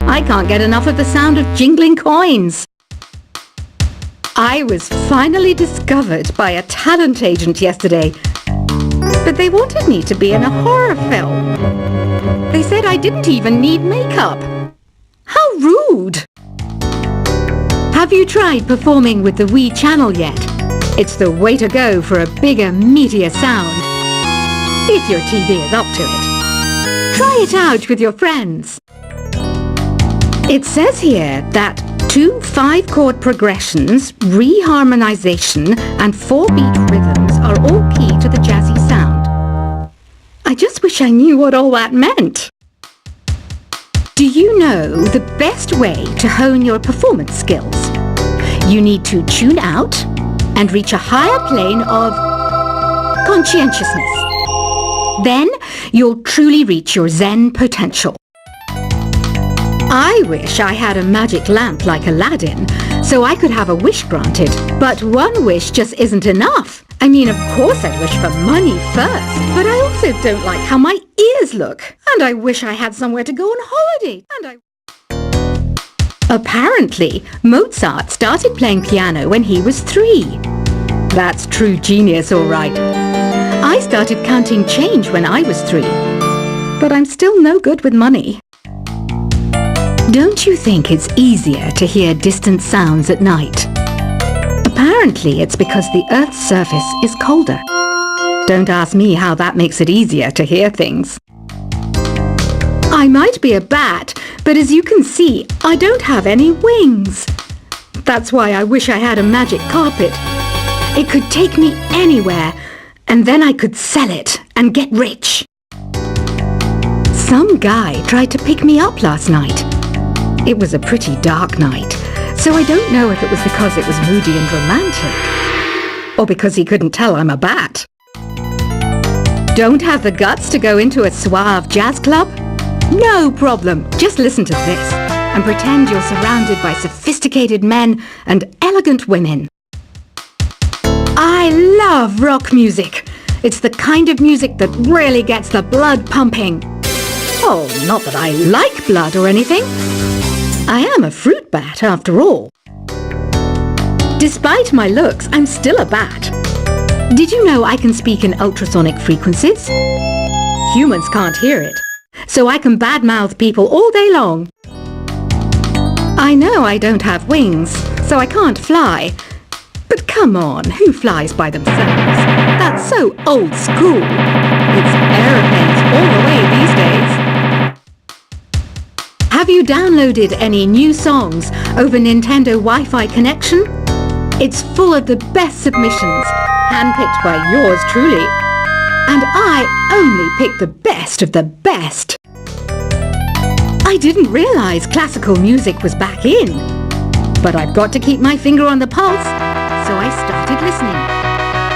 I can't get enough of the sound of jingling coins. I was finally discovered by a talent agent yesterday, but they wanted me to be in a horror film. They said I didn't even need makeup. How rude! Have you tried performing with the Wii channel yet? It's the way to go for a bigger, meatier sound. If your TV is up to it. Try it out with your friends. It says here that 2 5-chord progressions, reharmonization, and 4-beat rhythms are all key to the jazzy sound. I just wish I knew what all that meant. Do you know the best way to hone your performance skills? You need to tune out and reach a higher plane of conscientiousness. Then you'll truly reach your Zen potential. I wish I had a magic lamp like Aladdin, so I could have a wish granted. But one wish just isn't enough. I mean, of course I'd wish for money first, but I also don't like how my ears look. And I wish I had somewhere to go on holiday. Apparently, Mozart started playing piano when he was 3. That's true genius, all right. I started counting change when I was 3, but I'm still no good with money. Don't you think it's easier to hear distant sounds at night? Apparently, it's because the Earth's surface is colder. Don't ask me how that makes it easier to hear things. I might be a bat, but as you can see, I don't have any wings. That's why I wish I had a magic carpet. It could take me anywhere, and then I could sell it and get rich. Some guy tried to pick me up last night. It was a pretty dark night, so I don't know if it was because it was moody and romantic, or because he couldn't tell I'm a bat. Don't have the guts to go into a suave jazz club? No problem, just listen to this and pretend you're surrounded by sophisticated men and elegant women. I love rock music. It's the kind of music that really gets the blood pumping. Oh, not that I like blood or anything. I am a fruit bat, after all. Despite my looks, I'm still a bat. Did you know I can speak in ultrasonic frequencies? Humans can't hear it, so I can badmouth people all day long. I know I don't have wings, so I can't fly. But come on, who flies by themselves? That's so old school. It's aeroplanes all the way these days. Have you downloaded any new songs over Nintendo Wi-Fi connection? It's full of the best submissions, handpicked by yours truly. And I only pick the best of the best. I didn't realize classical music was back in. But I've got to keep my finger on the pulse, so I started listening.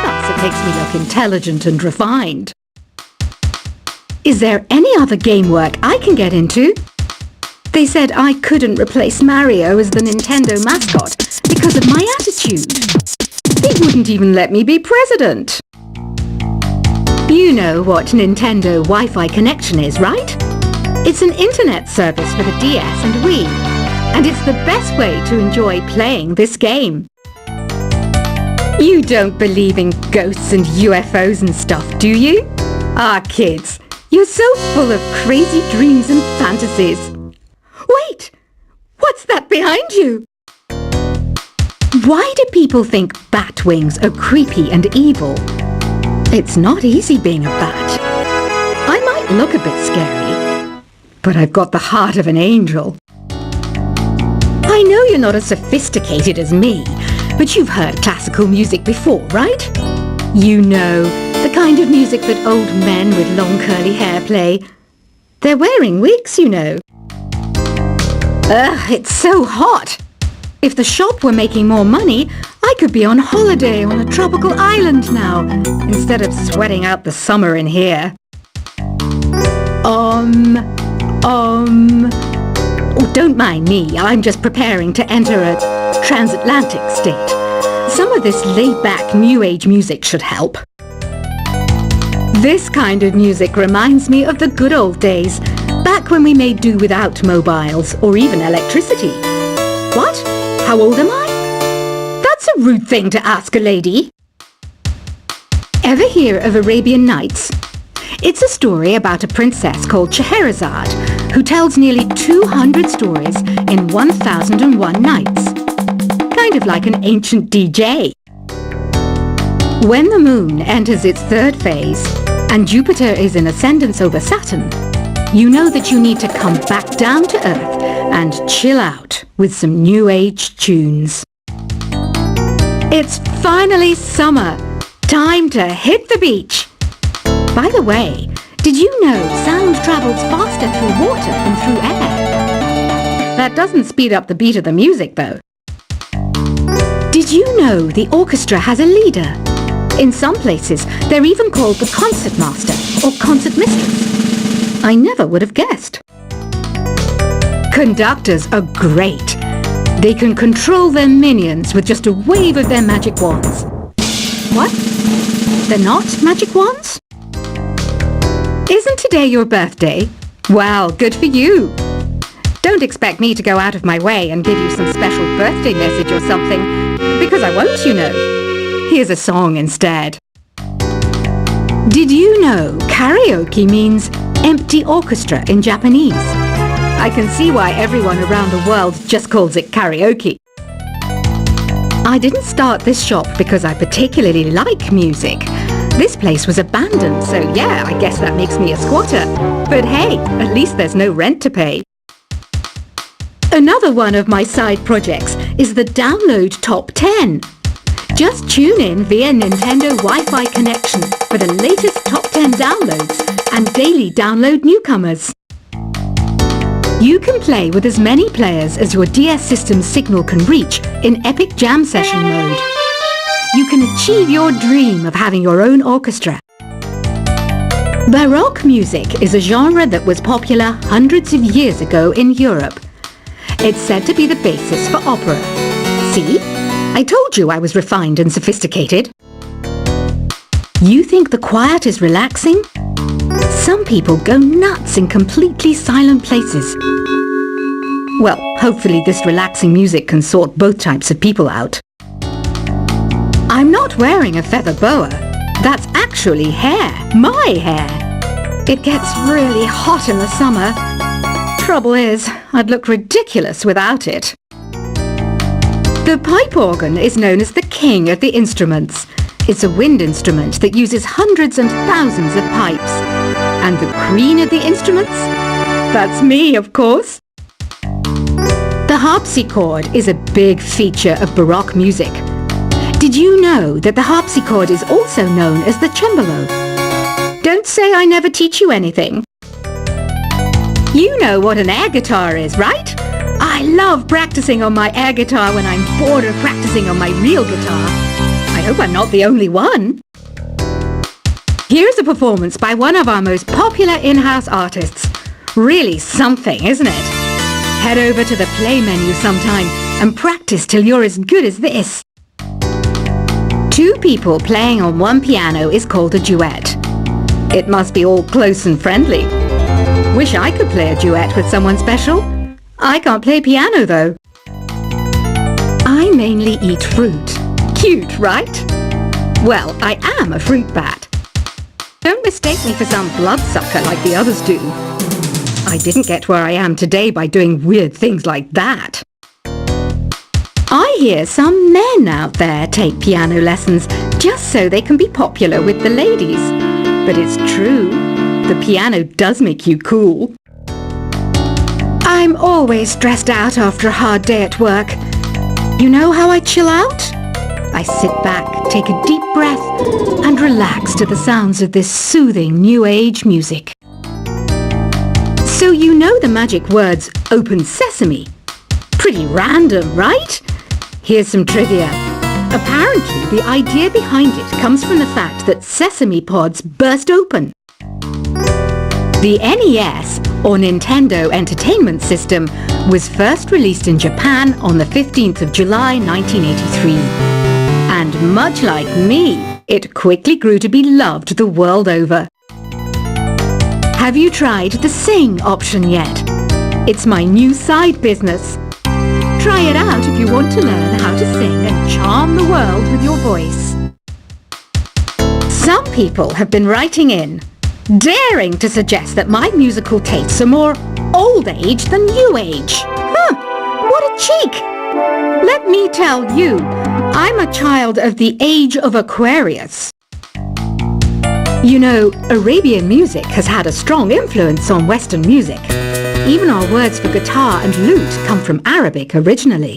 Plus, it makes me look intelligent and refined. Is there any other game work I can get into? They said I couldn't replace Mario as the Nintendo mascot because of my attitude. They wouldn't even let me be president. You know what Nintendo Wi-Fi connection is, right? It's an internet service for the DS and Wii, and it's the best way to enjoy playing this game. You don't believe in ghosts and UFOs and stuff, do you? Ah, kids, you're so full of crazy dreams and fantasies. Wait! What's that behind you? Why do people think bat wings are creepy and evil? It's not easy being a bat. I might look a bit scary, but I've got the heart of an angel. I know you're not as sophisticated as me, but you've heard classical music before, right? You know, the kind of music that old men with long curly hair play. They're wearing wigs, you know. Ugh, it's so hot. If the shop were making more money, I could be on holiday on a tropical island now, instead of sweating out the summer in here. Oh, don't mind me, I'm just preparing to enter a transatlantic state. Some of this laid-back New Age music should help. This kind of music reminds me of the good old days, back back when we made do without mobiles or even electricity. What? How old am I? That's a rude thing to ask a lady. Ever hear of Arabian Nights? It's a story about a princess called Scheherazade who tells nearly 200 stories in 1001 nights. Kind of like an ancient DJ. When the moon enters its third phase and Jupiter is in ascendance over Saturn, you know that you need to come back down to Earth and chill out with some new age tunes. It's finally summer. Time to hit the beach. By the way, did you know sound travels faster through water than through air? That doesn't speed up the beat of the music, though. Did you know the orchestra has a leader? In some places, they're even called the concertmaster or concert mistress. I never would have guessed. Conductors are great. They can control their minions with just a wave of their magic wands. What? They're not magic wands? Isn't today your birthday? Well, good for you. Don't expect me to go out of my way and give you some special birthday message or something, because I won't, you know. Here's a song instead. Did you know karaoke means empty orchestra in Japanese? I can see why everyone around the world just calls it karaoke. I didn't start this shop because I particularly like music. This place was abandoned, so yeah, I guess that makes me a squatter. But hey, at least there's no rent to pay. Another one of my side projects is the Download Top 10. Just tune in via Nintendo Wi-Fi connection for the latest top 10 downloads and daily download newcomers. You can play with as many players as your DS system's signal can reach in Epic Jam Session mode. You can achieve your dream of having your own orchestra. Baroque music is a genre that was popular hundreds of years ago in Europe. It's said to be the basis for opera. See? I told you I was refined and sophisticated. You think the quiet is relaxing? Some people go nuts in completely silent places. Well, hopefully this relaxing music can sort both types of people out. I'm not wearing a feather boa. That's actually hair, my hair. It gets really hot in the summer. Trouble is, I'd look ridiculous without it. The pipe organ is known as the king of the instruments. It's a wind instrument that uses hundreds and thousands of pipes. And the queen of the instruments? That's me, of course. The harpsichord is a big feature of Baroque music. Did you know that the harpsichord is also known as the cembalo? Don't say I never teach you anything. You know what an air guitar is, right? I love practicing on my air guitar when I'm bored of practicing on my real guitar. I hope I'm not the only one. Here's a performance by one of our most popular in-house artists. Really something, isn't it? Head over to the play menu sometime and practice till you're as good as this. Two people playing on one piano is called a duet. It must be all close and friendly. Wish I could play a duet with someone special. I can't play piano though. I mainly eat fruit. Cute, right? Well, I am a fruit bat. Don't mistake me for some bloodsucker like the others do. I didn't get where I am today by doing weird things like that. I hear some men out there take piano lessons just so they can be popular with the ladies. But it's true, the piano does make you cool. I'm always stressed out after a hard day at work. You know how I chill out? I sit back, take a deep breath, and relax to the sounds of this soothing new age music. So you know the magic words "open sesame"? Pretty random, right? Here's some trivia. Apparently, the idea behind it comes from the fact that sesame pods burst open. The NES, or Nintendo Entertainment System, was first released in Japan on the 15th of July 1983. And much like me, it quickly grew to be loved the world over. Have you tried the sing option yet? It's my new side business. Try it out if you want to learn how to sing and charm the world with your voice. Some people have been writing in, daring to suggest that my musical tastes are more old age than new age. What a cheek! Let me tell you, I'm a child of the age of Aquarius. You know, Arabian music has had a strong influence on Western music. Even our words for guitar and lute come from Arabic originally.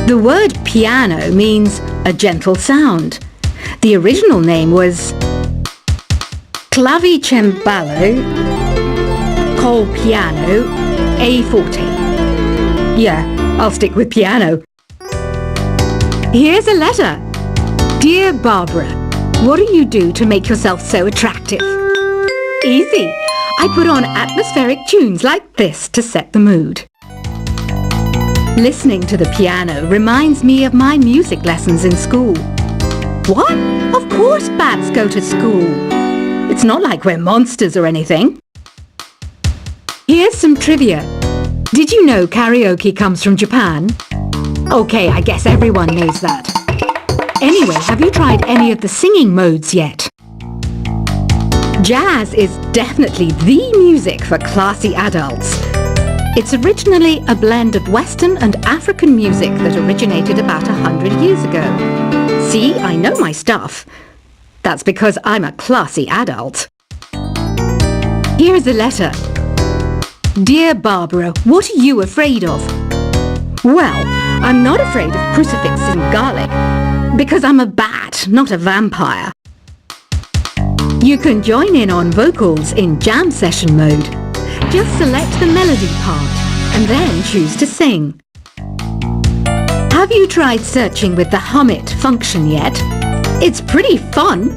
The word piano means a gentle sound. The original name was clavicembalo col piano e forte. Yeah, I'll stick with piano. Here's a letter. Dear Barbara, what do you do to make yourself so attractive? Easy. I put on atmospheric tunes like this to set the mood. Listening to the piano reminds me of my music lessons in school. What? Of course bats go to school. It's not like we're monsters or anything. Here's some trivia. Did you know karaoke comes from Japan? Okay, I guess everyone knows that. Anyway, have you tried any of the singing modes yet? Jazz is definitely the music for classy adults. It's originally a blend of Western and African music that originated about 100 years ago. See, I know my stuff. That's because I'm a classy adult. Here's a letter. Dear Barbara, what are you afraid of? Well, I'm not afraid of crucifix and garlic, because I'm a bat, not a vampire. You can join in on vocals in jam session mode. Just select the melody part and then choose to sing. Have you tried searching with the Hum It function yet? It's pretty fun.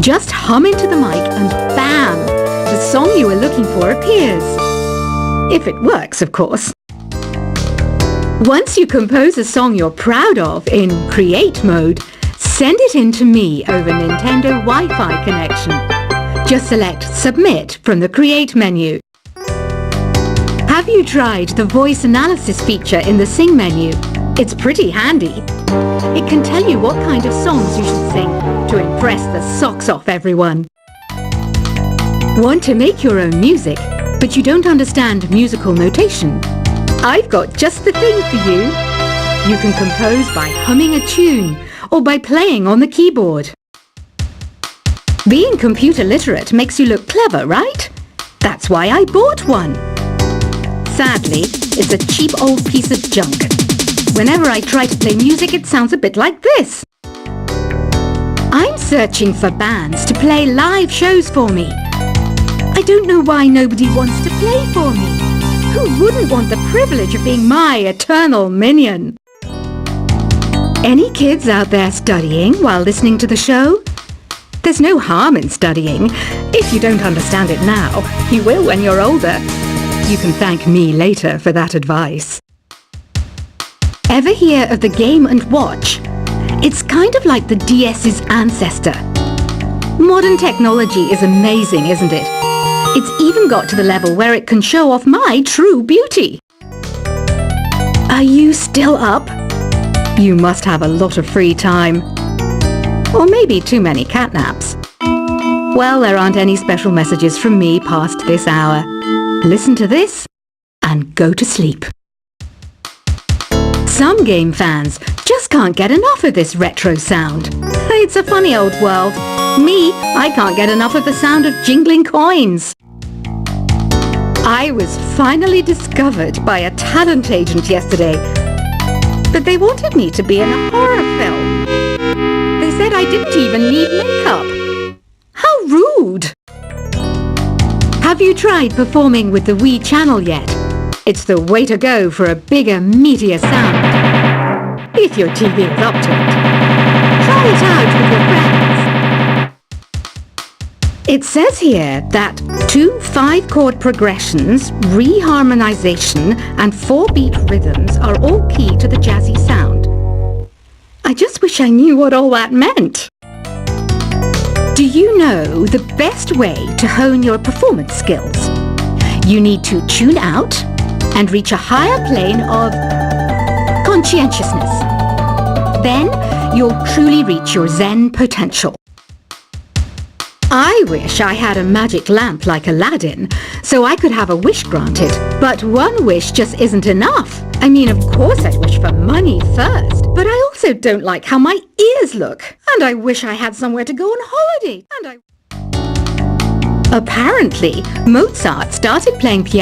Just hum into the mic and bam! The song you were looking for appears. If it works, of course. Once you compose a song you're proud of in Create mode, send it in to me over Nintendo Wi-Fi connection. Just select Submit from the Create menu. Have you tried the voice analysis feature in the Sing menu? It's pretty handy. It can tell you what kind of songs you should sing to impress the socks off everyone. Want to make your own music, but you don't understand musical notation? I've got just the thing for you. You can compose by humming a tune or by playing on the keyboard. Being computer literate makes you look clever, right? That's why I bought one. Sadly, it's a cheap old piece of junk. Whenever I try to play music, it sounds a bit like this. I'm searching for bands to play live shows for me. I don't know why nobody wants to play for me. Who wouldn't want the privilege of being my eternal minion? Any kids out there studying while listening to the show? There's no harm in studying. If you don't understand it now, you will when you're older. You can thank me later for that advice. Ever hear of the Game & Watch? It's kind of like the DS's ancestor. Modern technology is amazing, isn't it? It's even got to the level where it can show off my true beauty. Are you still up? You must have a lot of free time. Or maybe too many catnaps. Well, there aren't any special messages from me past this hour. Listen to this and go to sleep. Some game fans just can't get enough of this retro sound. It's a funny old world. Me, I can't get enough of the sound of jingling coins. I was finally discovered by a talent agent yesterday, but they wanted me to be in a horror film. They said I didn't even need makeup. How rude! Have you tried performing with the Wii channel yet? It's the way to go for a bigger, meatier sound. If your TV is up to it. Try it out with your friends. It says here that 2 5-chord progressions, reharmonization, and 4-beat rhythms are all key to the jazzy sound. I just wish I knew what all that meant. Do you know the best way to hone your performance skills? You need to tune out and reach a higher plane of conscientiousness. Then you'll truly reach your Zen potential. I wish I had a magic lamp like Aladdin, so I could have a wish granted. But one wish just isn't enough. I mean, of course I'd wish for money first, but I also don't like how my ears look. And I wish I had somewhere to go on holiday. Apparently, Mozart started playing piano